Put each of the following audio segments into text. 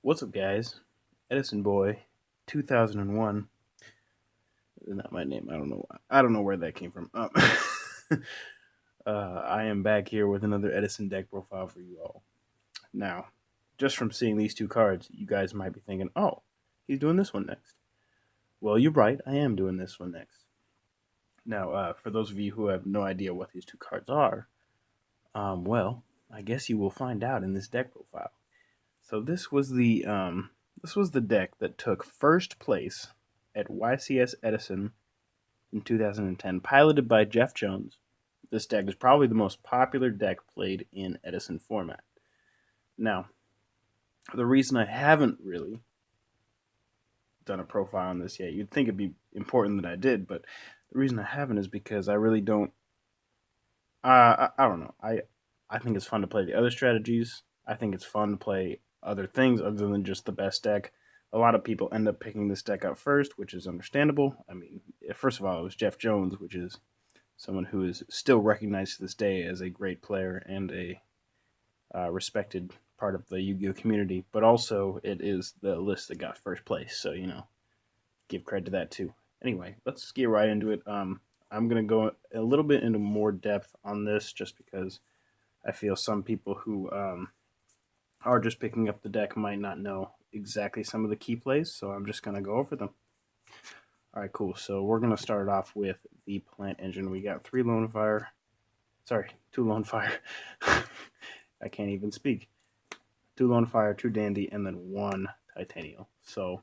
What's up, guys? Edison Boy, 2001. Not my name. I don't know. I don't know where that came from. I am back here with another Edison deck profile for you all. Now, just from seeing these two cards, you guys might be thinking, "Oh, he's doing this one next." Well, you're right. I am doing this one next. Now, for those of you who have no idea what these two cards are, well, I guess you will find out in this deck profile. So this was the deck that took first place at YCS Edison in 2010, piloted by Jeff Jones. This deck is probably the most popular deck played in Edison format. Now, the reason I haven't really done a profile on this yet, you'd think it'd be important that I did, but the reason I haven't is because I really don't. I don't know. I think it's fun to play the other strategies. I think it's fun to play other things other than just the best deck. A lot of people end up picking this deck out first, which is understandable. I mean, first of all, it was Jeff Jones, which is someone who is still recognized to this day as a great player and a respected part of the Yu-Gi-Oh community. But also, it is the list that got first place, so give credit to that too. Anyway, let's get right into it. I'm gonna go a little bit into more depth on this, just because I feel some people who are just picking up the deck might not know exactly some of the key plays, so I'm just going to go over them. All right, cool. So we're going to start off with the plant engine. We got two Lone Fire. I can't even speak. 2 Lone Fire, 2 Dandy, and then 1 Titanial. So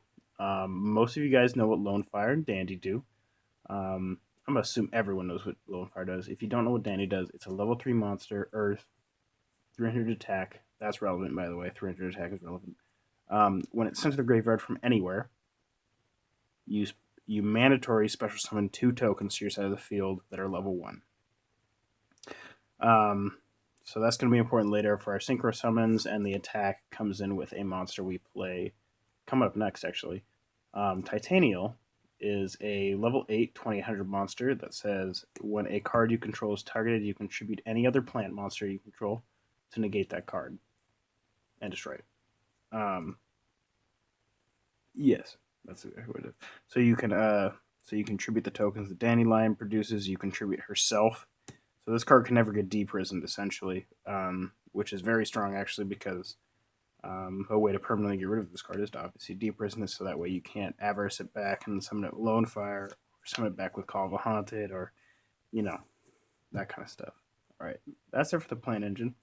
most of you guys know what Lone Fire and Dandy do. I'm going to assume everyone knows what Lone Fire does. If you don't know what Dandy does, it's a level 3 monster, Earth, 300 attack. That's relevant, by the way. 300 attack is relevant. When it's sent to the graveyard from anywhere, you mandatory special summon 2 tokens to your side of the field that are level 1. So that's going to be important later for our synchro summons, and the attack comes in with a monster we play coming up next, actually. Titanial is a level 8 2800 monster that says when a card you control is targeted, you contribute any other plant monster you control to negate that card and destroy it. Yes, that's what it is. So you can contribute the tokens that Dandelion produces. You contribute herself. So this card can never get deprisoned, essentially, which is very strong, actually, because a way to permanently get rid of this card is to obviously deprison it, so that way you can't avarice it back and summon it with Lone Fire, or summon it back with Call of a Haunted, or, that kind of stuff. All right, that's it for the plant engine.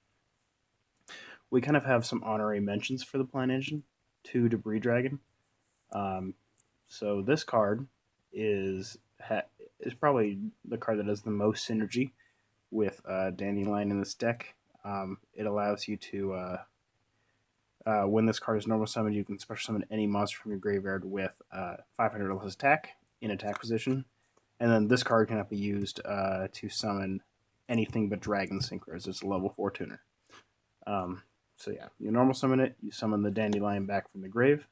We kind of have some honorary mentions for the plant engine. 2 Debris Dragon. So this card is probably the card that has the most synergy with Dandelion in this deck. It allows you to, when this card is normal summoned, you can special summon any monster from your graveyard with 500 or less attack in attack position. And then this card cannot be used to summon anything but Dragon Synchros. It's a level 4 tuner. So yeah, you normal summon it, you summon the Dandelion back from the grave,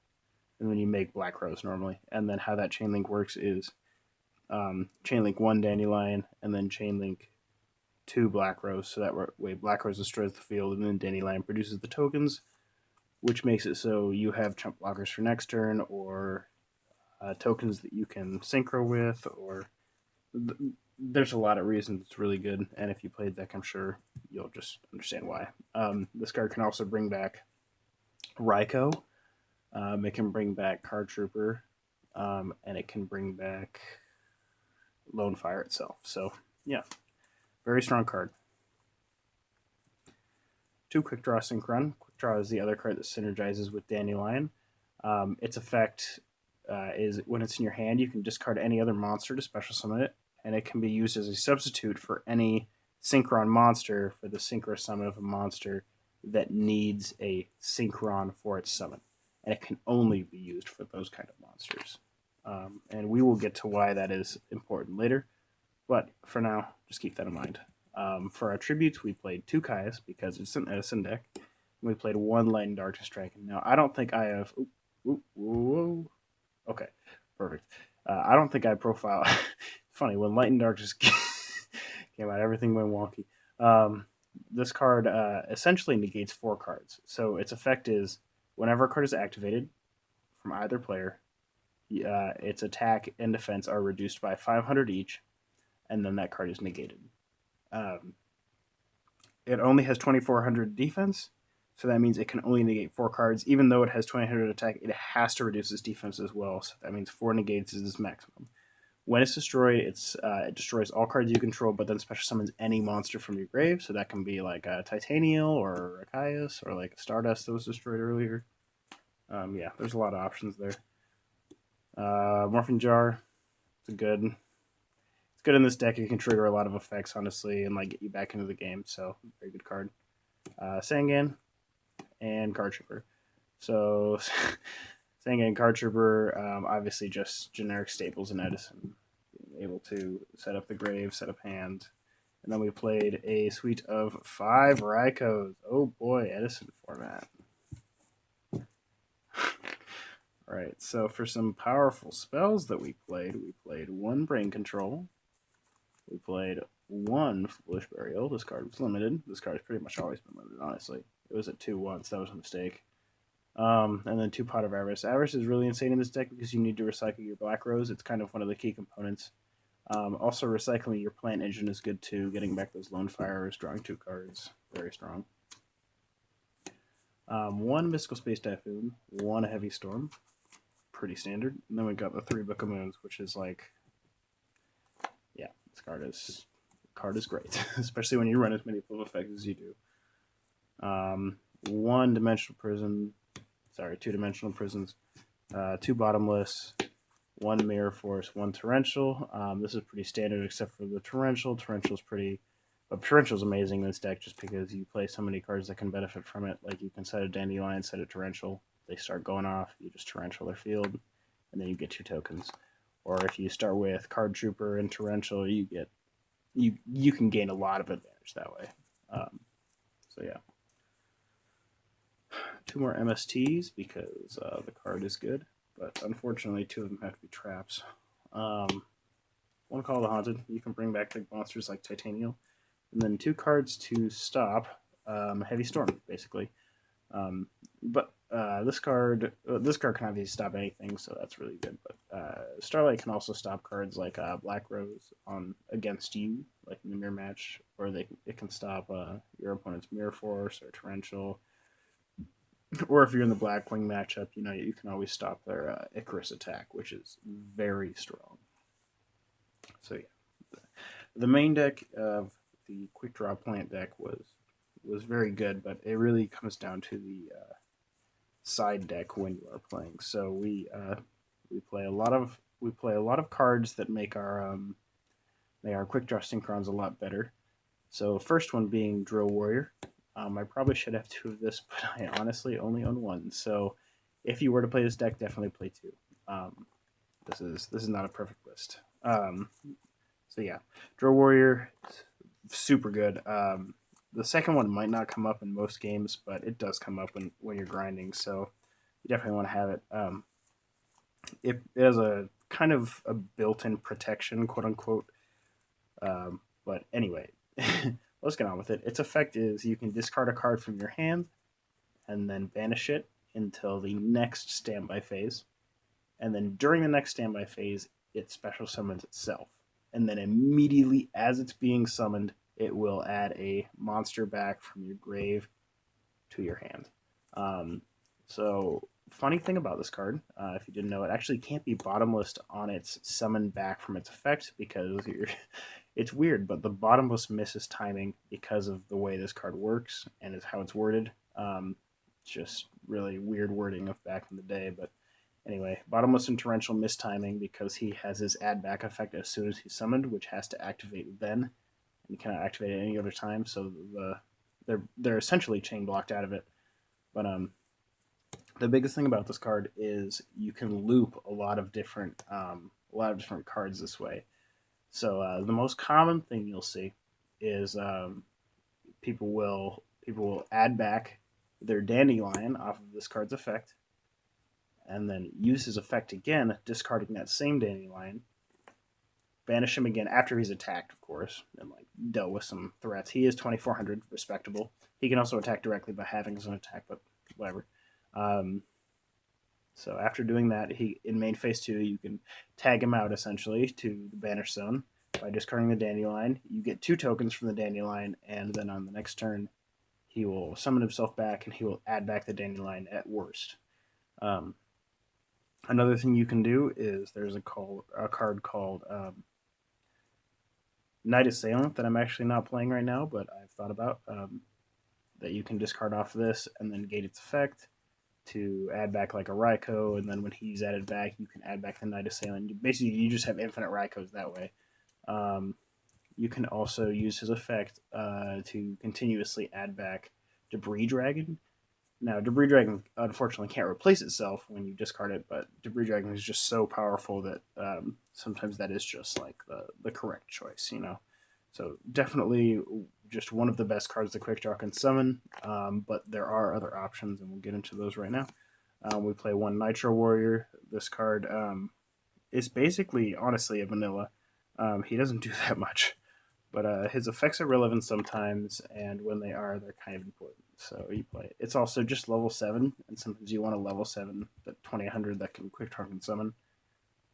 and then you make Black Rose normally. And then how that chain link works is chain link 1 Dandelion, and then chain link 2 Black Rose, so that way Black Rose destroys the field, and then Dandelion produces the tokens, which makes it so you have chump blockers for next turn, or tokens that you can synchro with, or there's a lot of reasons it's really good, and if you play the deck, I'm sure you'll just understand why. This card can also bring back Raikou. It can bring back Card Trooper, and it can bring back Lone Fire itself. So, yeah, very strong card. 2 Quickdraw Synchron. Quickdraw is the other card that synergizes with Dandelion. Its effect is when it's in your hand, you can discard any other monster to special summon it, and it can be used as a substitute for any Synchron monster for the synchro summon of a monster that needs a Synchron for its summon. And it can only be used for those kind of monsters. And we will get to why that is important later. But for now, just keep that in mind. For our tributes, we played 2 Kaias because it's an Edison deck. We played 1 Light and Darkness Dragon. Now, I don't think I have... Okay, perfect. I don't think I profile... Funny, when Light and Darkness came out, everything went wonky. This card essentially negates 4 cards. So its effect is Whenever a card is activated from either player, its attack and defense are reduced by 500 each, and then that card is negated. It only has 2400 defense, so that means it can only negate 4 cards. Even though it has 2000 attack, it has to reduce its defense as well, so that means 4 negates is its maximum. When it's destroyed, it destroys all cards you control, but then special summons any monster from your grave, so that can be like a Titanial or a Caius or like a Stardust that was destroyed earlier. Yeah, there's a lot of options there. Morphing Jar, it's good in this deck. It can trigger a lot of effects, honestly, and like get you back into the game. So very good card. Sangan and Card Trooper. So Sangan and Card Trooper, obviously just generic staples in Edison. Being able to set up the grave, set up hand. And then we played a suite of 5 Raikos. Oh boy, Edison format. Alright, so for some powerful spells that we played 1 Brain Control. We played 1 Foolish Burial. This card was limited. This card has pretty much always been limited, honestly. It was at 2 once. That was a mistake. And then 2 Pot of Avarice. Avarice is really insane in this deck because you need to recycle your Black Rose. It's kind of one of the key components. Also, recycling your Plant Engine is good too. Getting back those Lone Fires, drawing 2 cards. Very strong. 1 Mystical Space Typhoon. 1 Heavy Storm. Pretty standard. And then we got the 3 Book of Moons, which is like... Yeah, this card is great. Especially when you run as many full effects as you do. 1 Dimensional Prison... Sorry, 2 Dimensional Prisons. 2 Bottomless. 1 Mirror Force. 1 Torrential. This is pretty standard except for the Torrential. Torrential's pretty... But Torrential's amazing in this deck just because you play so many cards that can benefit from it. Like you can set a Dandelion, set a Torrential. They start going off, you just Torrential their field, and then you get 2 tokens. Or if you start with Card Trooper and Torrential, you can gain a lot of advantage that way. So yeah. 2 more MSTs because the card is good, but unfortunately 2 of them have to be traps. 1 Call of the Haunted. You can bring back big monsters like Titanial. And then 2 cards to stop Heavy Storm, basically. But this card can obviously stop anything, so that's really good. But Starlight can also stop cards like Black Rose against you, like in the mirror match, or it can stop your opponent's Mirror Force or Torrential. Or if you're in the Blackwing matchup, you can always stop their Icarus attack, which is very strong. So yeah, the main deck of the Quick Draw Plant deck was very good, but it really comes down to the side deck when you are playing. So we play a lot of cards that make our Quick Draw Synchrons a lot better. So first one being Nitro Warrior. I probably should have 2 of this, but I honestly only own 1. So if you were to play this deck, definitely play 2. This is not a perfect list. So yeah, Nitro Warrior, super good. The second one might not come up in most games, but it does come up when you're grinding, so you definitely want to have it. It has a kind of a built-in protection, quote-unquote. But anyway, let's get on with it. Its effect is you can discard a card from your hand and then banish it until the next standby phase. And then during the next standby phase, it special summons itself. And then immediately as it's being summoned, it will add a monster back from your grave to your hand. So, funny thing about this card, if you didn't know, it actually can't be bottomless on its summon back from its effect because it's weird, but the bottomless misses timing because of the way this card works and how it's worded. Just really weird wording of back in the day, but anyway, Bottomless and Torrential miss timing because he has his add back effect as soon as he's summoned, which has to activate then. You cannot activate it any other time, so they're essentially chain blocked out of it. But the biggest thing about this card is you can loop a lot of different cards this way. So the most common thing you'll see is people will add back their Dandelion off of this card's effect, and then use his effect again, discarding that same Dandelion. Banish him again after he's attacked, of course, and dealt with some threats. He is 2400, respectable. He can also attack directly by having his own attack, but whatever. So after doing that, in main phase 2, you can tag him out essentially to the banish zone by discarding the dandelion. You get 2 tokens from the dandelion, and then on the next turn, he will summon himself back and he will add back the dandelion at worst. Another thing you can do is there's a card called Night Assailant that I'm actually not playing right now, but I've thought about that you can discard off this and then gate its effect to add back like a Raikou, and then when he's added back, you can add back the Night Assailant. Basically, you just have infinite Raikous that way. You can also use his effect to continuously add back Debris Dragon. Now, Debris Dragon unfortunately can't replace itself when you discard it, but Debris Dragon is just so powerful that sometimes that is just like the correct choice, you know. So definitely just one of the best cards the Quick Draw can summon, but there are other options, and we'll get into those right now. We play one Nitro Warrior. This card is basically, honestly, a vanilla. He doesn't do that much, but his effects are relevant sometimes, and when they are, they're kind of important. So you play it. It's also just level 7, and sometimes you want a level 7 that 2000 that can Quick Draw can summon,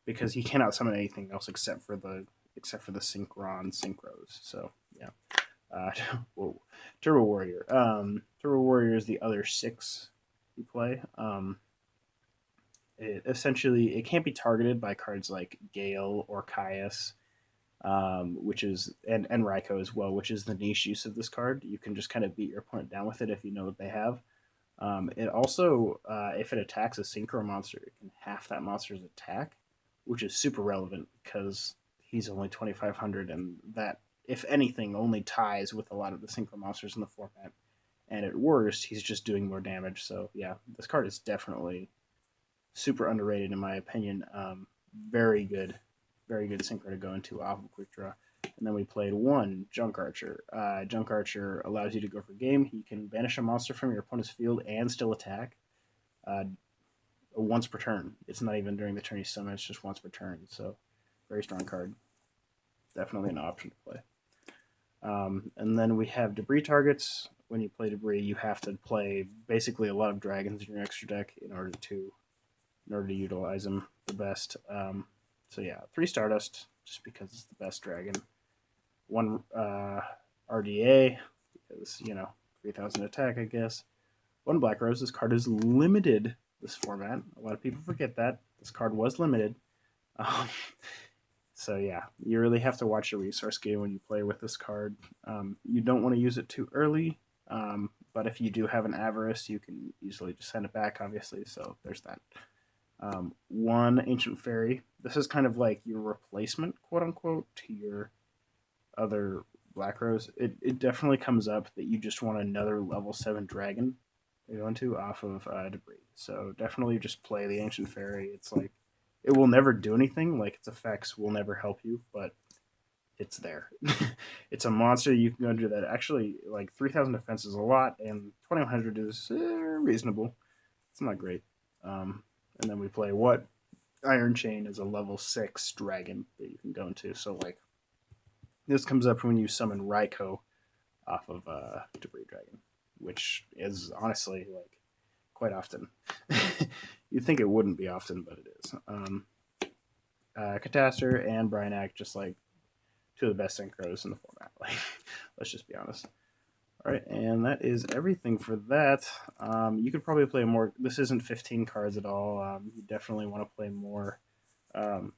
because he cannot summon anything else except for the synchros. So yeah. Turbo Warrior. Turbo Warrior is the other 6 you play. It can't be targeted by cards like Gale or Caius, which is and Raikou as well, which is the niche use of this card. You can just kind of beat your opponent down with it if you know what they have. It also, if it attacks a synchro monster, it can half that monster's attack, which is super relevant because he's only 2500, and that, if anything, only ties with a lot of the synchro monsters in the format. And at worst, he's just doing more damage. So yeah, this card is definitely super underrated in my opinion. Very good synchro to go into off of Quick Draw. And then we played one Junk Archer. Junk Archer allows you to go for game. You can banish a monster from your opponent's field and still attack once per turn. It's not even during the turn you summon, it's just once per turn. So very strong card. Definitely an option to play. And then we have debris targets. When you play debris, you have to play basically a lot of dragons in your extra deck in order to utilize them the best. So yeah, 3 Stardust, just because it's the best dragon. 1 RDA, because, 3000 attack, I guess. 1 Black Rose. This card is limited this format. A lot of people forget that. This card was limited. So yeah, you really have to watch your resource game when you play with this card. You don't want to use it too early, but if you do have an Avarice, you can easily just send it back, obviously, so there's that. 1 Ancient Fairy. This is kind of like your replacement, quote-unquote, to your other Black Rose. It definitely comes up that you just want another level 7 dragon to go into off of debris. So definitely just play the Ancient Fairy. It's like, it will never do anything, like its effects will never help you, but it's there. It's a monster you can go into that actually, like 3000 defense is a lot, and 2100 is reasonable. It's not great. And then we play what? Iron Chain is a level 6 dragon that you can go into. So like, this comes up when you summon Raikou off of Debris Dragon, which is honestly like quite often. You'd think it wouldn't be often, but it is. Catastor and Bryanak, just like 2 of the best synchros in the format. Like, let's just be honest. All right, and that is everything for that. You could probably play more. This isn't 15 cards at all. You definitely want to play more. You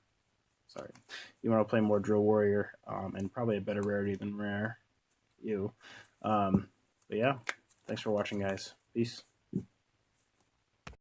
want to play more Drill Warrior, and probably a better rarity than Rare. But yeah, thanks for watching, guys. Peace.